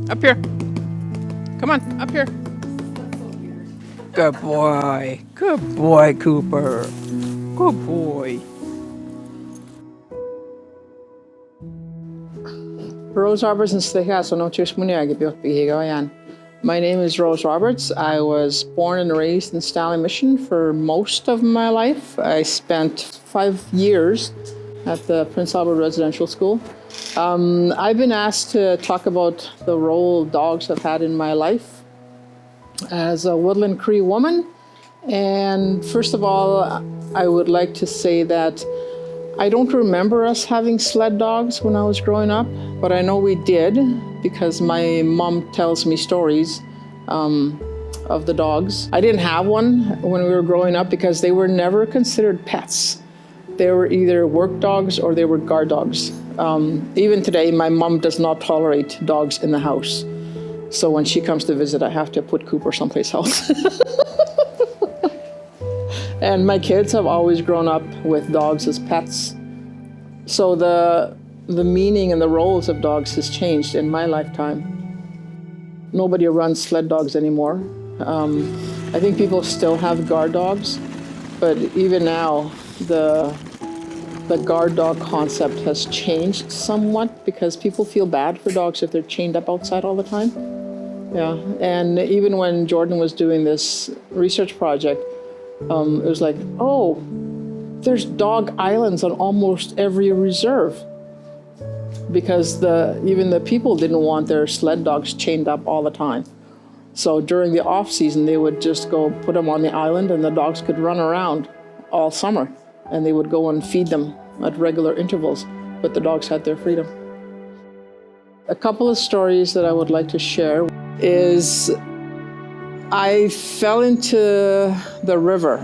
Up here. Come on, up here. Good boy. Good boy, Cooper. Good boy. Rose Roberts and Steakhouse on Otis. My name is Rose Roberts. I was born and raised in Stanley Mission for most of my life. I spent 5 years at the Prince Albert Residential School. I've been asked to talk about the role dogs have had in my life as a Woodland Cree woman. And first of all, I would like to say that I don't remember us having sled dogs when I was growing up, but I know we did because my mom tells me stories of the dogs. I didn't have one when we were growing up because they were never considered pets. They were either work dogs or they were guard dogs. Even today, my mom does not tolerate dogs in the house. So when she comes to visit, I have to put Cooper someplace else. And my kids have always grown up with dogs as pets. So the meaning and the roles of dogs has changed in my lifetime. Nobody runs sled dogs anymore. I think people still have guard dogs, but even now, the guard dog concept has changed somewhat because people feel bad for dogs if they're chained up outside all the time. Yeah, and even when Jordan was doing this research project, it was like, oh, there's dog islands on almost every reserve because even the people didn't want their sled dogs chained up all the time. So during the off season, they would just go put them on the island and the dogs could run around all summer and they would go and feed them at regular intervals, but the dogs had their freedom. A couple of stories that I would like to share is I fell into the river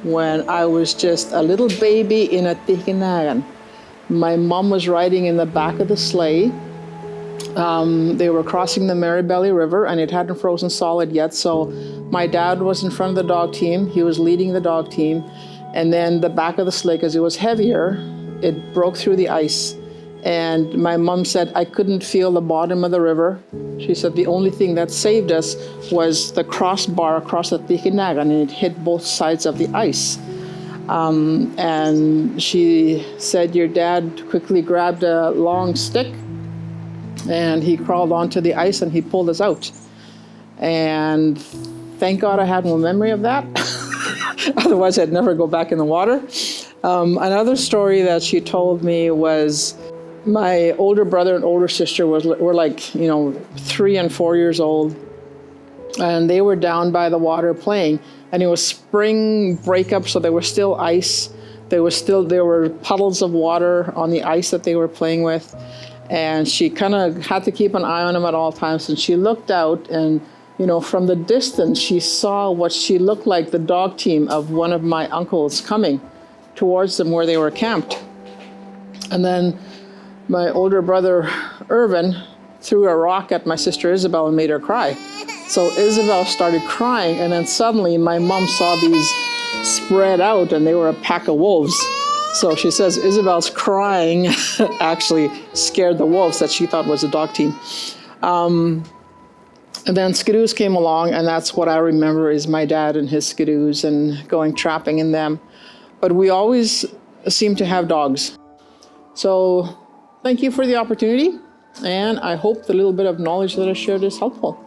when I was just a little baby in a Tikinagan. My mom was riding in the back of the sleigh. They were crossing the Marybelly River and it hadn't frozen solid yet, so my dad was in front of the dog team. He was leading the dog team, and then the back of the sleigh, because it was heavier, it broke through the ice. And my mom said, I couldn't feel the bottom of the river. She said the only thing that saved us was the crossbar across the Tikinagan, and it hit both sides of the ice. And she said your dad quickly grabbed a long stick and he crawled onto the ice and he pulled us out. And thank God I had no memory of that. Otherwise I'd never go back in the water. Another story that she told me was my older brother and older sister were like, 3 and 4 years old, and they were down by the water playing, and it was spring breakup, so there was still ice. There were puddles of water on the ice that they were playing with, and she kind of had to keep an eye on them at all times. And she looked out, and from the distance, she saw what she looked like the dog team of one of my uncles coming towards them where they were camped. And then my older brother, Irvin, threw a rock at my sister Isabel and made her cry. So Isabel started crying, and then suddenly my mom saw these spread out, and they were a pack of wolves. So she says Isabel's crying actually scared the wolves that she thought was a dog team. And then skidoos came along, and that's what I remember is my dad and his skidoos and going trapping in them. But we always seem to have dogs. So thank you for the opportunity, and I hope the little bit of knowledge that I shared is helpful.